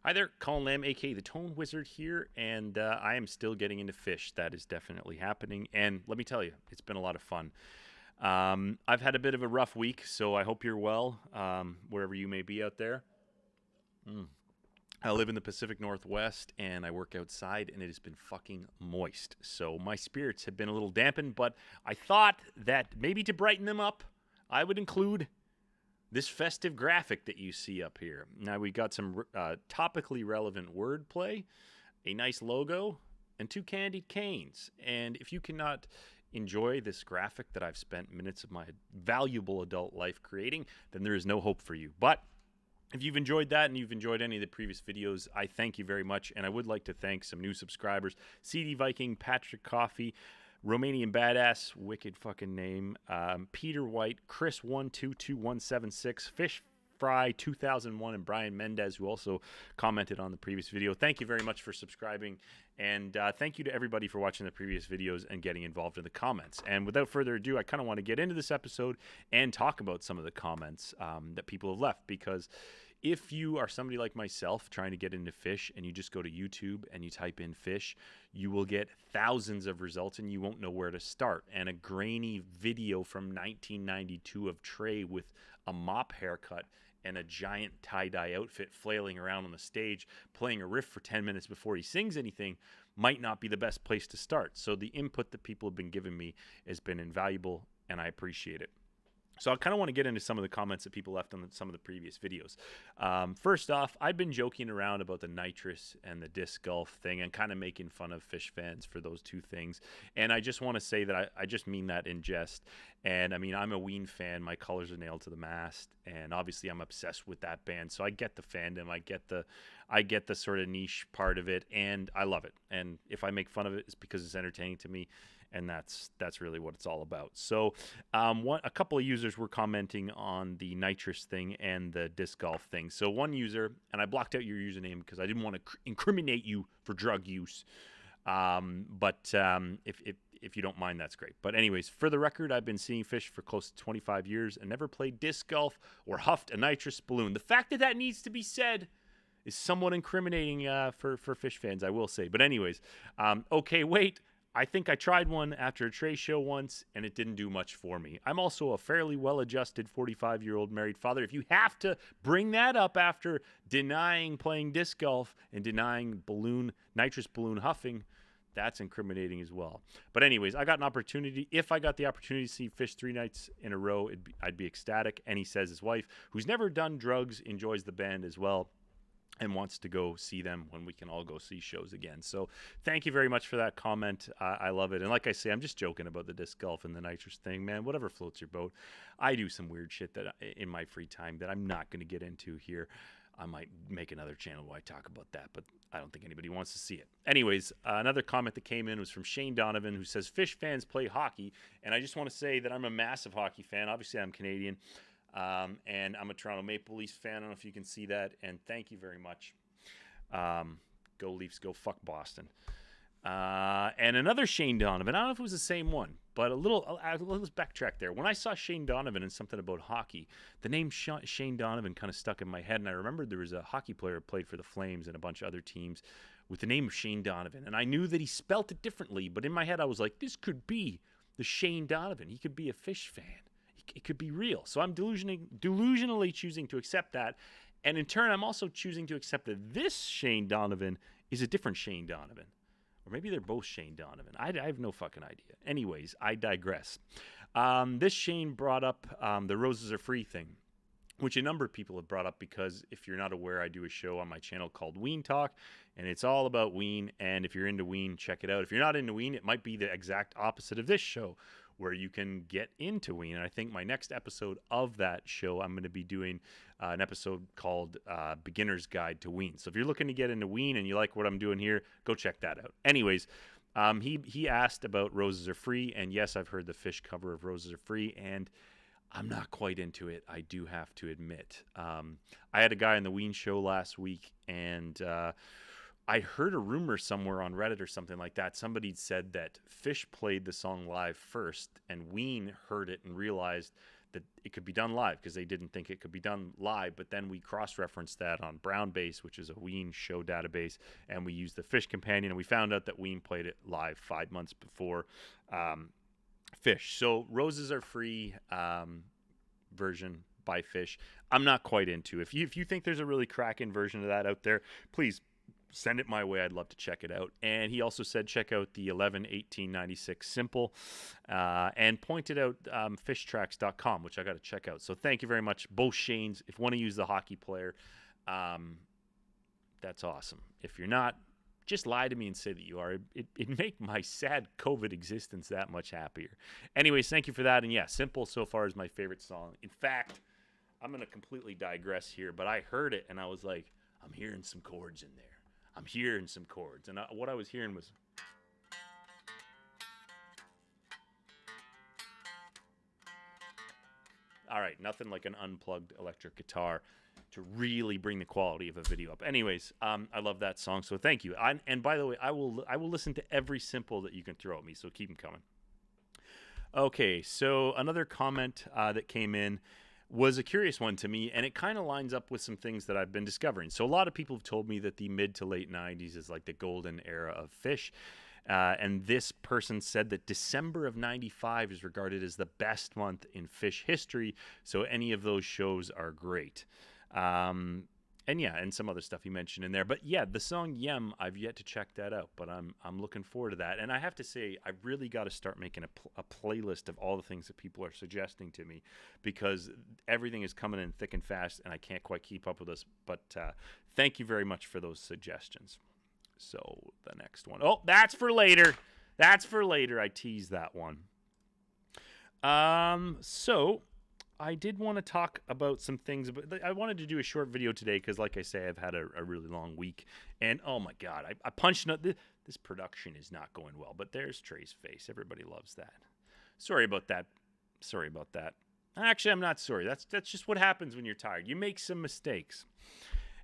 Hi there, Colin Lamb, aka the Tone Wizard here, and I am still getting into Phish. That is definitely happening, and let me tell you, it's been a lot of fun. I've had a bit of a rough week, so I hope you're well, wherever you may be out there. I live in the Pacific Northwest, and I work outside, and it has been fucking moist. So my spirits have been a little dampened, but I thought that maybe to brighten them up, I would include this festive graphic that you see up here. Now we got some topically relevant wordplay, a nice logo, and two candied canes. And if you cannot enjoy this graphic that I've spent minutes of my valuable adult life creating, then there is no hope for you. But if you've enjoyed that and you've enjoyed any of the previous videos, I thank you very much. And I would like to thank some new subscribers: CD Viking, Patrick Coffey, Romanian Badass, wicked fucking name, Peter White, Chris122176, Fish Fry 2001, and Brian Mendez, who also commented on the previous video. Thank you very much for subscribing, and thank you to everybody for watching the previous videos and getting involved in the comments. And without further ado, I kind of want to get into this episode and talk about some of the comments that people have left, because if you are somebody like myself trying to get into Phish and you just go to YouTube and you type in Phish, you will get thousands of results and you won't know where to start. And a grainy video from 1992 of Trey with a mop haircut and a giant tie-dye outfit flailing around on the stage playing a riff for 10 minutes before he sings anything might not be the best place to start. So the input that people have been giving me has been invaluable, and I appreciate it. So I kind of want to get into some of the comments that people left on some of the previous videos. First off, I've been joking around about the nitrous and the disc golf thing and kind of making fun of Phish fans for those two things. And I just want to say that I just mean that in jest. And I mean, I'm a Ween fan. My colors are nailed to the mast. And obviously I'm obsessed with that band. So I get the fandom. I get the sort of niche part of it. And I love it. And if I make fun of it, it's because it's entertaining to me. And that's really what it's all about. So a couple of users were commenting on the nitrous thing and the disc golf thing. So one user, and I blocked out your username because I didn't want to incriminate you for drug use. But if you don't mind, that's great. But anyways, for the record, I've been seeing Phish for close to 25 years and never played disc golf or huffed a nitrous balloon. The fact that needs to be said is somewhat incriminating for Phish fans, I will say. But anyways, okay, wait. I think I tried one after a Trey show once, and it didn't do much for me. I'm also a fairly well-adjusted 45-year-old married father. If you have to bring that up after denying playing disc golf and denying nitrous balloon huffing, that's incriminating as well. But anyways, I got an opportunity. If I got the opportunity to see Phish 3 nights in a row, I'd be ecstatic. And he says his wife, who's never done drugs, enjoys the band as well and wants to go see them when we can all go see shows again. So thank you very much for that comment. I love it. And like I say, I'm just joking about the disc golf and the nitrous thing, man. Whatever floats your boat. I do some weird shit that in my free time that I'm not going to get into here. I might make another channel where I talk about that, but I don't think anybody wants to see it. Anyways, another comment that came in was from Shane Donovan, who says, Phish fans play hockey. And I just want to say that I'm a massive hockey fan. Obviously, I'm Canadian. And I'm a Toronto Maple Leafs fan. I don't know if you can see that. And thank you very much. Go Leafs, go fuck Boston. And another Shane Donovan. I don't know if it was the same one, but let's backtrack there. When I saw Shane Donovan and something about hockey, the name Shane Donovan kind of stuck in my head. And I remembered there was a hockey player who played for the Flames and a bunch of other teams with the name of Shane Donovan. And I knew that he spelt it differently, but in my head I was like, this could be the Shane Donovan. He could be a Phish fan. It could be real. So I'm delusionally choosing to accept that. And in turn, I'm also choosing to accept that this Shane Donovan is a different Shane Donovan. Or maybe they're both Shane Donovan. I have no fucking idea. Anyways, I digress. This Shane brought up the Roses Are Free thing, which a number of people have brought up because if you're not aware, I do a show on my channel called Ween Talk, and it's all about Ween. And if you're into Ween, check it out. If you're not into Ween, it might be the exact opposite of this show, where you can get into Ween. And I think my next episode of that show, I'm going to be doing an episode called Beginner's Guide to Ween. So if you're looking to get into Ween and you like what I'm doing here, go check that out. Anyways, he asked about Roses Are Free, and yes, I've heard the Phish cover of Roses Are Free, and I'm not quite into it, I do have to admit. I had a guy on the Ween show last week, and I heard a rumor somewhere on Reddit or something like that. Somebody said that Phish played the song live first, and Ween heard it and realized that it could be done live because they didn't think it could be done live. But then we cross-referenced that on Brown Base, which is a Ween show database, and we used the Phish Companion, and we found out that Ween played it live 5 months before Phish. So Roses Are Free version by Phish, I'm not quite into. If you think there's a really cracking version of that out there, please send it my way. I'd love to check it out. And he also said check out the 11/18/96 Simple, and pointed out fishtracks.com, which I got to check out. So thank you very much, both Shanes. If you want to use the hockey player, that's awesome. If you're not, just lie to me and say that you are. It'd make my sad COVID existence that much happier. Anyways, thank you for that. And yeah, Simple so far is my favorite song. In fact, I'm going to completely digress here, but I heard it and I was like, I'm hearing some chords in there. I'm hearing some chords. And what I was hearing was... All right, nothing like an unplugged electric guitar to really bring the quality of a video up. Anyways, I love that song, so thank you. And by the way, I will listen to every Simple that you can throw at me, so keep them coming. Okay, so another comment that came in was a curious one to me, and it kind of lines up with some things that I've been discovering. So a lot of people have told me that the mid to late 90s is like the golden era of Phish. And this person said that December of 95 is regarded as the best month in Phish history. So any of those shows are great. And yeah, and some other stuff he mentioned in there. But yeah, the song Yem, I've yet to check that out, but I'm looking forward to that. And I have to say, I really got to start making a playlist of all the things that people are suggesting to me, because everything is coming in thick and fast, and I can't quite keep up with this. But thank you very much for those suggestions. So the next one. Oh, that's for later. That's for later. I teased that one. So I did want to talk about some things, but I wanted to do a short video today because, like I say, I've had a really long week. And, oh, my God, I punched – this production is not going well, but there's Trey's face. Everybody loves that. Sorry about that. Sorry about that. Actually, I'm not sorry. That's just what happens when you're tired. You make some mistakes.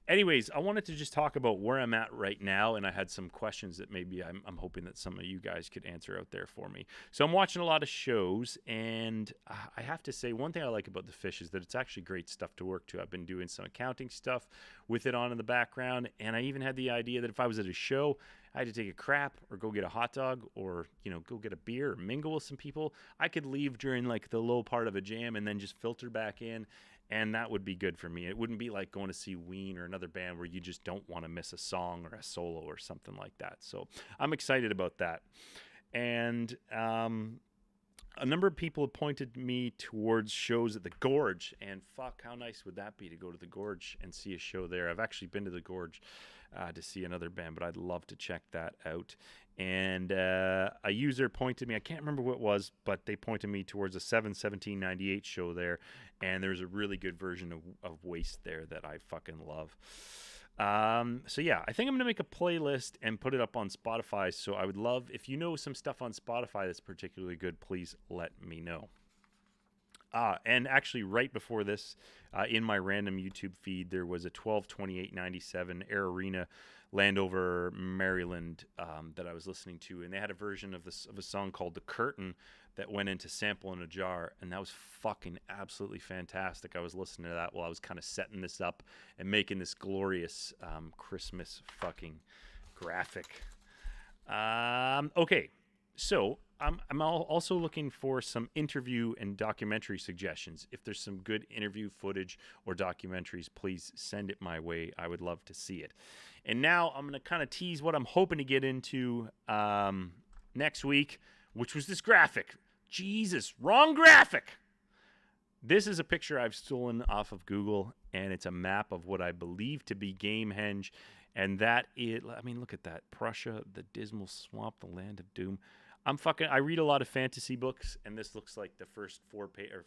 Anyways, I wanted to just talk about where I'm at right now, and I had some questions that maybe I'm hoping that some of you guys could answer out there for me. So I'm watching a lot of shows, and I have to say, one thing I like about the Phish is that it's actually great stuff to work to. I've been doing some accounting stuff with it on in the background, and I even had the idea that if I was at a show, I had to take a crap or go get a hot dog or, go get a beer or mingle with some people, I could leave during like the low part of a jam and then just filter back in. And that would be good for me. It wouldn't be like going to see Ween or another band where you just don't want to miss a song or a solo or something like that. So I'm excited about that. And a number of people have pointed me towards shows at the Gorge. And fuck, how nice would that be to go to the Gorge and see a show there? I've actually been to the Gorge to see another band, but I'd love to check that out. And a user pointed me, I can't remember what it was, but they pointed me towards a 7/17/98 show there, and there's a really good version of Waste there that I fucking love. So yeah, I think I'm gonna make a playlist and put it up on Spotify. So I would love, if you know some stuff on Spotify that's particularly good, please let me know. And actually right before this, in my random YouTube feed, there was a 12/28/97 Air Arena, Landover, Maryland, that I was listening to, and they had a version of a song called "The Curtain" that went into Sample in a Jar, and that was fucking absolutely fantastic. I was listening to that while I was kind of setting this up and making this glorious Christmas fucking graphic. Okay, so I'm also looking for some interview and documentary suggestions. If there's some good interview footage or documentaries, please send it my way. I would love to see it. And now I'm going to kind of tease what I'm hoping to get into next week, which was this graphic. Jesus, wrong graphic. This is a picture I've stolen off of Google, and it's a map of what I believe to be Gamehenge. And that is, I mean, look at that. Prussia, the dismal swamp, the land of doom. I read a lot of fantasy books, and this looks like the first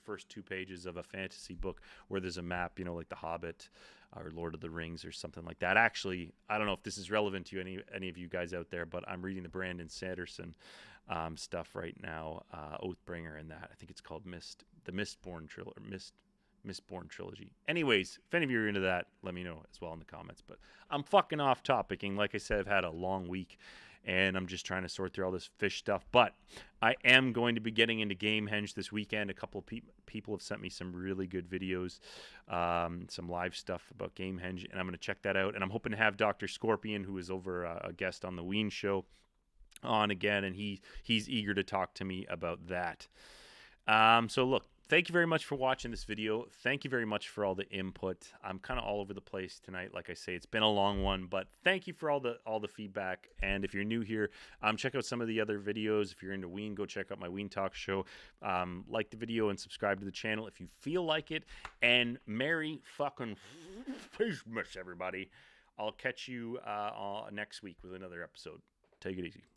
first 2 pages of a fantasy book where there's a map, like The Hobbit or Lord of the Rings or something like that. Actually, I don't know if this is relevant to any of you guys out there, but I'm reading the Brandon Sanderson stuff right now, Oathbringer and that. I think it's called the Mistborn trilogy, Mistborn trilogy. Anyways, if any of you are into that, let me know as well in the comments. But I'm fucking off topicing. Like I said, I've had a long week, and I'm just trying to sort through all this Phish stuff. But I am going to be getting into Gamehenge this weekend. A couple of people have sent me some really good videos, some live stuff about Gamehenge, and I'm going to check that out. And I'm hoping to have Dr. Scorpion, who is over a guest on the Ween Show, on again, and he's eager to talk to me about that. So look, thank you very much for watching this video. Thank you very much for all the input. I'm kind of all over the place tonight. Like I say, it's been a long one, but thank you for all the feedback. And if you're new here, check out some of the other videos. If you're into Ween, go check out my Ween Talk show. Like the video and subscribe to the channel if you feel like it. And Merry fucking Phishmas, everybody. I'll catch you next week with another episode. Take it easy.